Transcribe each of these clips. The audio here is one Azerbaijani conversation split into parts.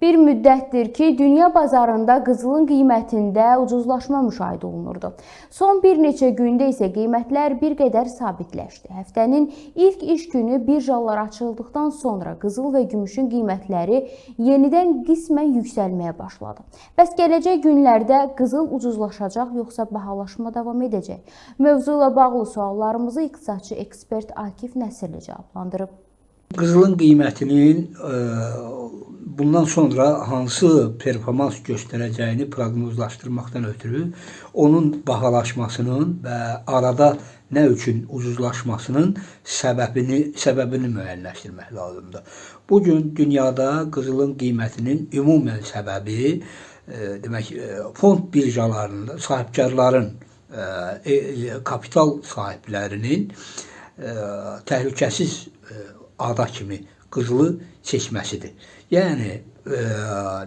Bir müddətdir ki, dünya bazarında qızılın qiymətində ucuzlaşma müşahidə olunurdu. Son bir neçə gündə isə qiymətlər bir qədər sabitləşdi. Həftənin ilk iş günü birjalar açıldıqdan sonra qızıl və gümüşün qiymətləri yenidən qismən yüksəlməyə başladı. Bəs gələcək günlərdə qızıl ucuzlaşacaq yoxsa bahalaşma davam edəcək? Mövzu ilə bağlı suallarımızı iqtisadçı ekspert Akif Nəsirli cavablandırıb. Qızılın qiymətinin bundan sonra hansı performans göstərəcəyini proqnozlaşdırmaqdan ötürü onun bahalaşmasının və arada nə üçün ucuzlaşmasının səbəbini müəyyənləşdirmək lazımdır. Bugün dünyada qızılın qiymətinin ümumən səbəbi demək fond birjalarında sahibkarların, kapital sahiblərinin təhlükəsiz ada kimi qızılı seçməsidir. Yəni,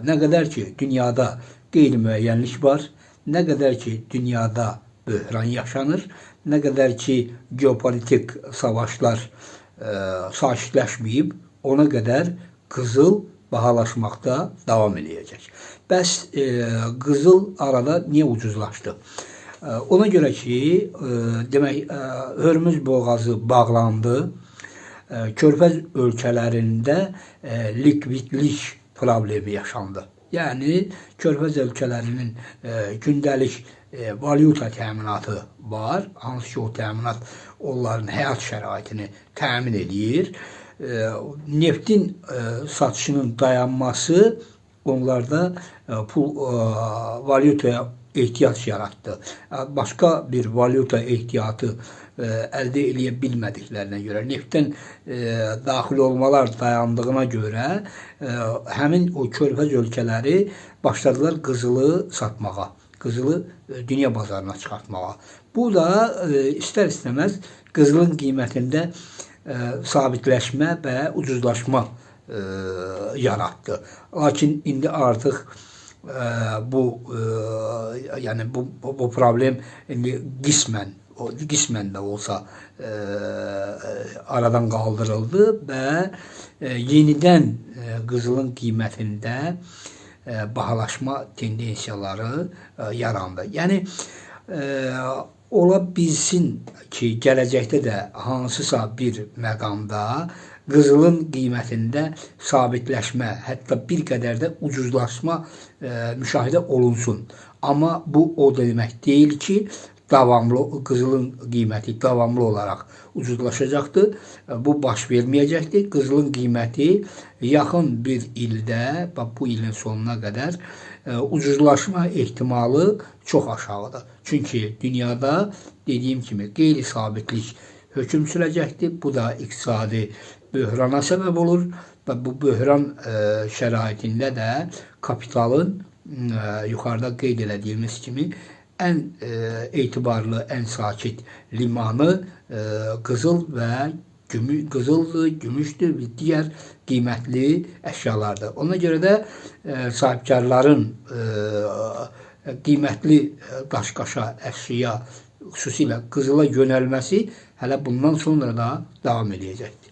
nə qədər ki, dünyada qeyri-müəyyənlik var, nə qədər ki, dünyada böhran yaşanır, nə qədər ki, geopolitik savaşlar sakitləşməyib, ona qədər qızıl bahalaşmaqda davam edəcək. Bəs qızıl arada niyə ucuzlaşdı? Ona görə ki, demək, Hörmüz boğazı bağlandı. Körfəz ölkələrində likvidlik problemi yaşandı. Yəni, Körfəz ölkələrinin gündəlik valyuta təminatı var, hansı ki, o təminat onların həyat şəraitini təmin edir. Neftin satışının dayanması onlarda valyutaya ehtiyac yaratdı. Başqa bir valyuta ehtiyatı əldə edə bilmədiklərinə görə, neftdən daxil olmalar dayandığına görə həmin o körfəz ölkələri başladılar qızılı satmağa, qızılı dünya bazarına çıxartmağa. Bu da istər-istəməz qızılın qiymətində sabitləşmə və ucuzlaşma yaratdı. Lakin indi artıq bu problem qismən də olsa aradan qaldırıldı və yenidən qızılın qiymətində bahalaşma tendensiyaları yarandı. Yəni, ola bilsin ki, gələcəkdə də hansısa bir məqamda qızılın qiymətində sabitləşmə, hətta bir qədər də ucuzlaşma müşahidə olunsun. Amma bu o demək deyil ki, qızılın qiyməti davamlı olaraq ucuzlaşacaqdır. Bu baş verməyəcəkdir. Qızılın qiyməti yaxın bir ildə, bu ilin sonuna qədər ucuzlaşma ehtimalı çox aşağıdır. Çünki dünyada dediyim kimi qeyri-sabitlik hökm sürəcəkdir. Bu da iqtisadi böhrana səbəb olur və bu böhran şəraitində də kapitalın yuxarıda qeyd elədiyimiz kimi ən etibarlı, ən sakit limanı qızıl və qızıldır, gümüşdür və digər qiymətli əşyalardır. Ona görə də sahibkarların qiymətli daş-qaşa, əşya, xüsusilə qızıla yönəlməsi hələ bundan sonra da davam edəcəkdir.